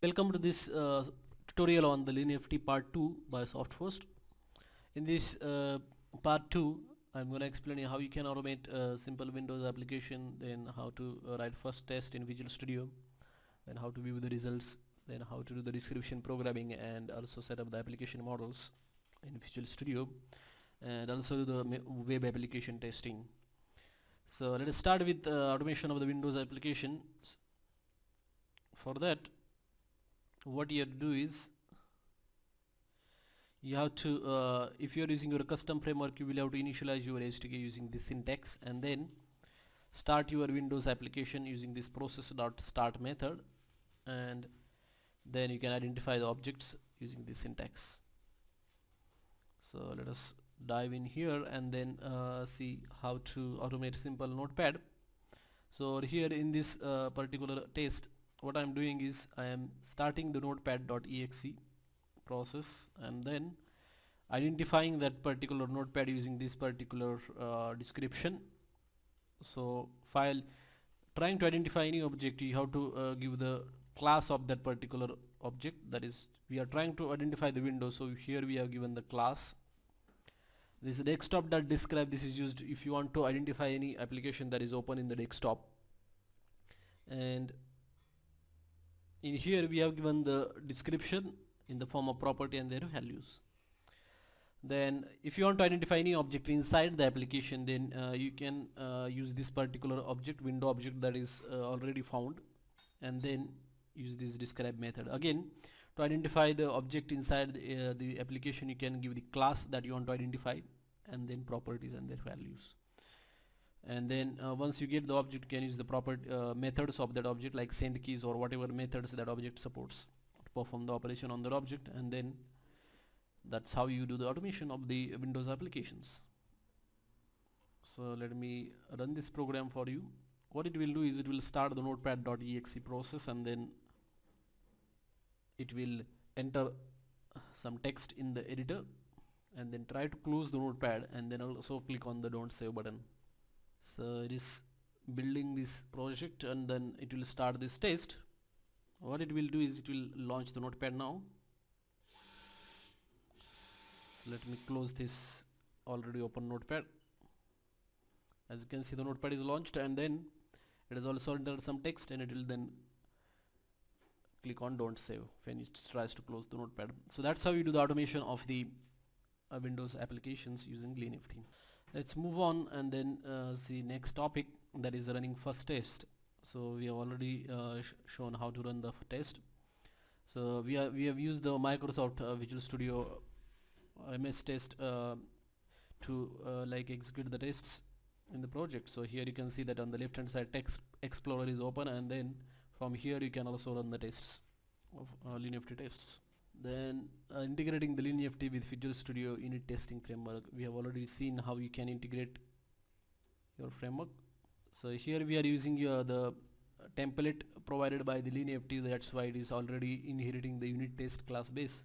Welcome to this tutorial on the LeanFT part 2 by Softpost. In this part 2, I'm going to explain you how you can automate a simple Windows application, then how to write first test in Visual Studio, then how to view the results, then how to do the description programming, and also set up the application models in Visual Studio, and also do the web application testing. So let us start with automation of the Windows application. For that, what you have to do is you have to if you are using your custom framework, you will have to initialize your SDK using this syntax, and then start your Windows application using this process.start method, and then you can identify the objects using this syntax. So let us dive in here and then see how to automate simple notepad. So here in this particular test, what I am doing is I am starting the notepad.exe process and then identifying that particular notepad using this particular description. So file trying to identify any object, you have to give the class of that particular object. That is, we are trying to identify the window, so here we have given the class. This desktop.describe, this is used if you want to identify any application that is open in the desktop, and in here we have given the description in the form of property and their values. Then if you want to identify any object inside the application, then you can use this particular object, window object, that is already found, and then use this describe method. Again, to identify the object inside the application, you can give the class that you want to identify and then properties and their values. And then once you get the object, you can use the proper methods of that object, like send keys or whatever methods that object supports to perform the operation on that object, and then that's how you do the automation of the Windows applications. So let me run this program for you. What it will do is it will start the notepad.exe process, and then it will enter some text in the editor, and then try to close the notepad, and then also click on the don't save button. So it is building this project, and then it will start this test. What it will do is it will launch the notepad now. So let me close this already open notepad. As you can see, the notepad is launched, and then it has also entered some text, and it will then click on don't save when it tries to close the notepad. So that's how you do the automation of the Windows applications using LeanFT. Let's move on and then see next topic, that is running first test. So we have already shown how to run the test. So we have used the Microsoft Visual Studio MS test to like execute the tests in the project. So here you can see that on the left hand side text explorer is open, and then from here you can also run the tests of LeanFT tests. Then integrating the LeanFT with Visual Studio unit testing framework. We have already seen how you can integrate your framework. So here we are using the template provided by the LeanFT. That's why it is already inheriting the unit test class base,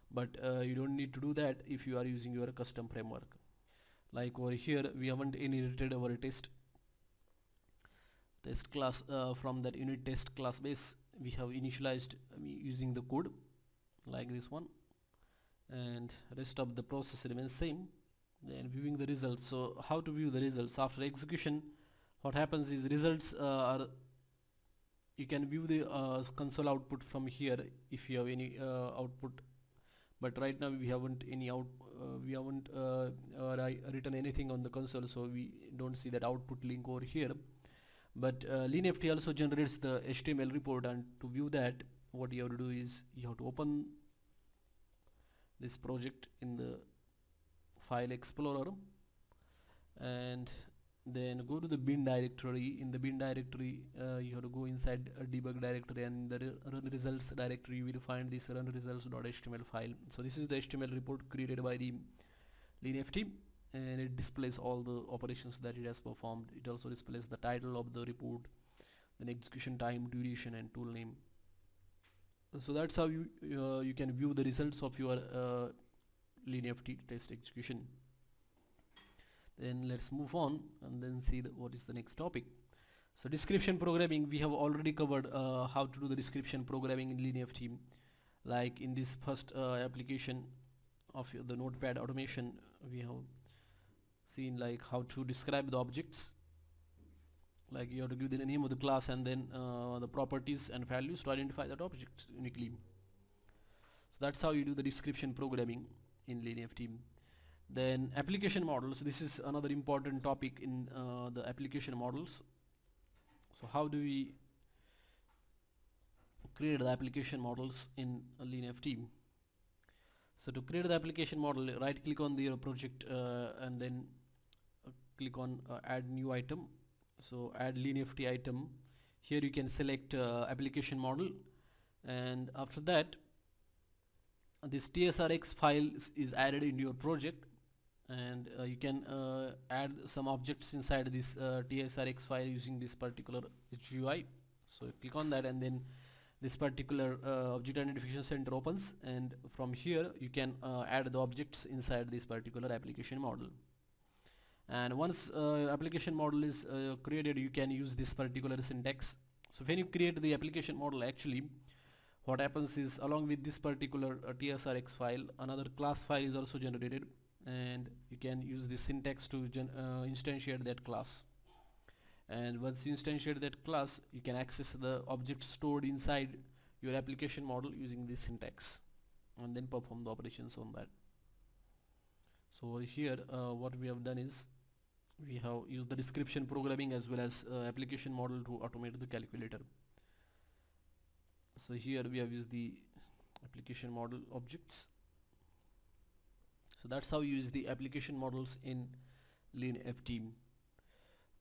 but you don't need to do that if you are using your custom framework. Like over here, we haven't inherited our test class from that unit test class base. We have initialized using the code like this one, and rest of the process remains same. Then viewing the results. So how to view the results after execution? What happens is results are, you can view the console output from here if you have any output, but right now we haven't any written anything on the console, so we don't see that output link over here. But LeanFT also generates the HTML report, and to view that, what you have to do is you have to open this project in the file explorer, and then go to the bin directory. In the bin directory, you have to go inside a debug directory, and in the run results directory you will find this run results.html file. So this is the HTML report created by the LeanFT, and it displays all the operations that it has performed. It also displays the title of the report, then execution time, duration, and tool name. So that's how you can view the results of your LeanFT test execution. Then let's move on and then see what is the next topic. So description programming, we have already covered how to do the description programming in LeanFT. Like in this first application of the notepad automation, we have seen like how to describe the objects. Like you have to give the name of the class and then the properties and values to identify that object uniquely. So that's how you do the description programming in LeanFT. Then application models, this is another important topic in the application models. So how do we create the application models in LeanFT? So to create the application model, right click on the project and then click on add new item. So add LeanFT item. Here you can select application model, and after that this tsrx file is added into your project, and you can add some objects inside this tsrx file using this particular GUI. So click on that, and then this particular object identification center opens, and from here you can add the objects inside this particular application model. And once application model is created, you can use this particular syntax. So when you create the application model, actually what happens is, along with this particular tsrx file, another class file is also generated, and you can use this syntax to instantiate that class. And once you instantiate that class, you can access the objects stored inside your application model using this syntax, and then perform the operations on that. So here what we have done is, we have used the description programming as well as application model to automate the calculator. So here we have used the application model objects. So that's how you use the application models in LeanFT.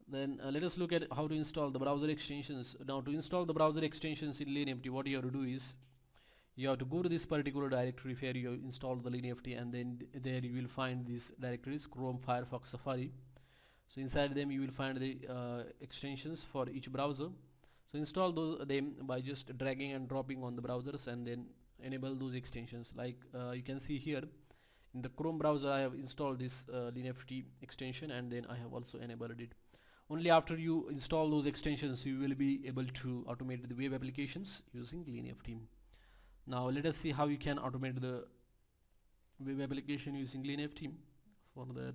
Then let us look at how to install the browser extensions. Now to install the browser extensions in LeanFT, what you have to do is, you have to go to this particular directory where you have installed the LeanFT, and then there you will find these directories: Chrome, Firefox, Safari. So inside them you will find the extensions for each browser. So install them by just dragging and dropping on the browsers, and then enable those extensions. Like you can see here in the Chrome browser, I have installed this LeanFT extension, and then I have also enabled it. Only after you install those extensions, you will be able to automate the web applications using LeanFT. Now let us see how you can automate the web application using LeanFT. For that,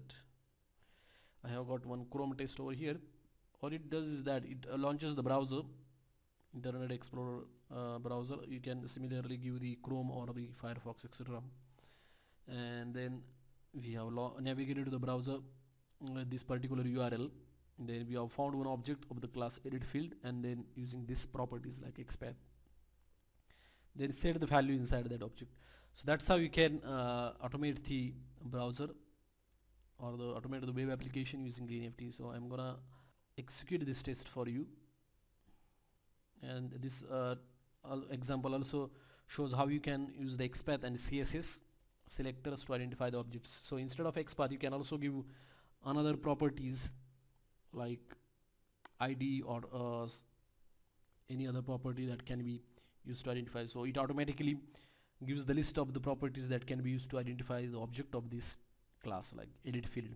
I have got one Chrome test over here. What it does is that it launches the browser, Internet Explorer browser. You can similarly give the Chrome or the Firefox, etc. And then we have navigated to the browser this particular URL. Then we have found one object of the class edit field, and then using this properties like expat, then set the value inside that object. So that's how you can automate the browser or automate the web application using LeanFT. So I'm gonna execute this test for you, and this example also shows how you can use the XPath and CSS selectors to identify the objects. So instead of XPath, you can also give another properties like ID or any other property that can be used to identify. So it automatically gives the list of the properties that can be used to identify the object of this class, like edit field.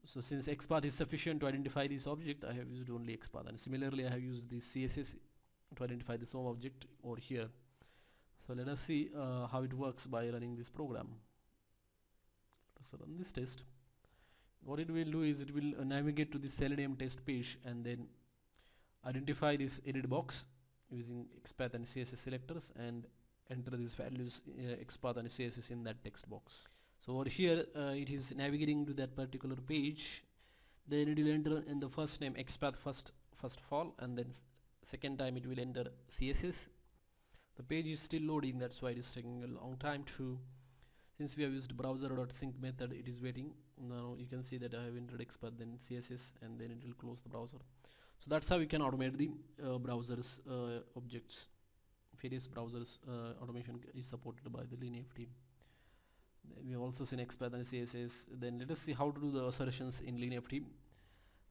So since XPath is sufficient to identify this object, I have used only XPath, and similarly I have used this CSS to identify the same object over here. So let us see how it works by running this program. Let's run this test. What it will do is, it will navigate to the Selenium test page, and then identify this edit box using XPath and CSS selectors, and enter these values XPath and CSS in that text box. So over here it is navigating to that particular page. Then it will enter in the first name XPath first of all, and then second time it will enter CSS. The page is still loading, that's why it is taking a long time to. Since we have used browser.sync method, it is waiting. Now you can see that I have entered XPath, then CSS, and then it will close the browser. So that's how we can automate the browsers objects. Various browsers automation is supported by the LeanFT. We have also seen XPath and CSS. Then let us see how to do the assertions in LeanFT.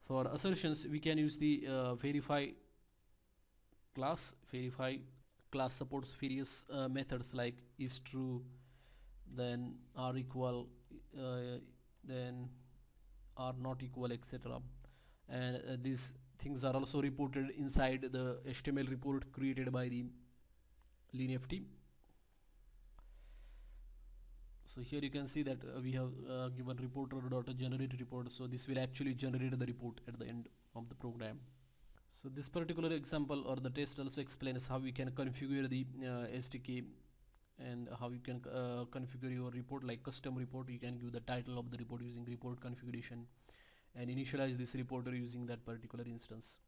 For assertions, we can use the verify class. Verify class supports various methods like is true, then are equal, then are not equal, etc. and these things are also reported inside the HTML report created by the LeanFT. So here you can see that we have given reporter.generate report, so this will actually generate the report at the end of the program. So this particular example or the test also explains how we can configure the SDK and how you can configure your report like custom report. You can give the title of the report using report configuration and initialize this reporter using that particular instance.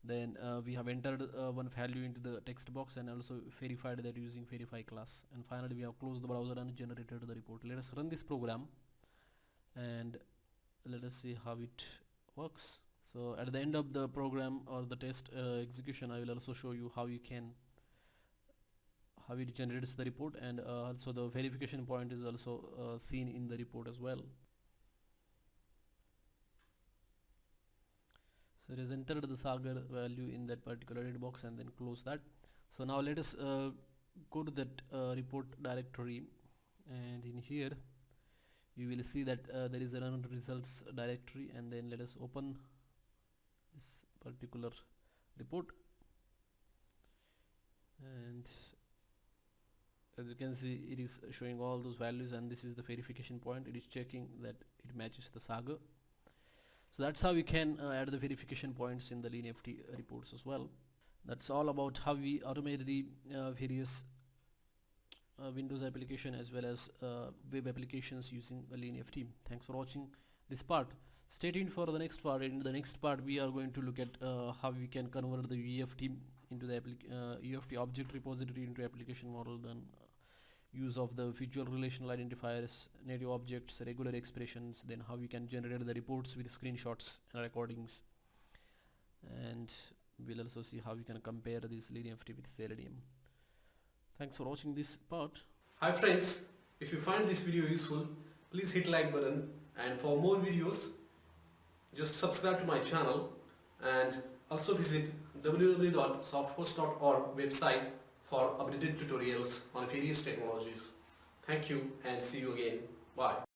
Then we have entered one value into the text box and also verified that using verify class, and finally we have closed the browser and generated the report. Let us run this program and let us see how it works. So at the end of the program or the test execution, I will also show you how it generates the report, and also the verification point is also seen in the report as well. So it has entered the Sagar value in that particular red box and then close that. So now let us go to that report directory, and in here you will see that there is a run results directory, and then let us open this particular report, and as you can see it is showing all those values, and this is the verification point. It is checking that it matches the Saga. So that's how we can add the verification points in the LeanFT reports as well. That's all about how we automate the various Windows application as well as web applications using LeanFT. Thanks for watching this part. Stay tuned for the next part. In the next part we are going to look at how we can convert the UFT into the UFT object repository into application model, then use of the visual relational identifiers, native objects, regular expressions, then how we can generate the reports with screenshots and recordings, and we'll also see how we can compare this LeanFT with Selenium. Thanks for watching this part. Hi friends, if you find this video useful, please hit like button, and for more videos just subscribe to my channel, and also visit www.softpost.org website for updated tutorials on various technologies. Thank you and see you again. Bye.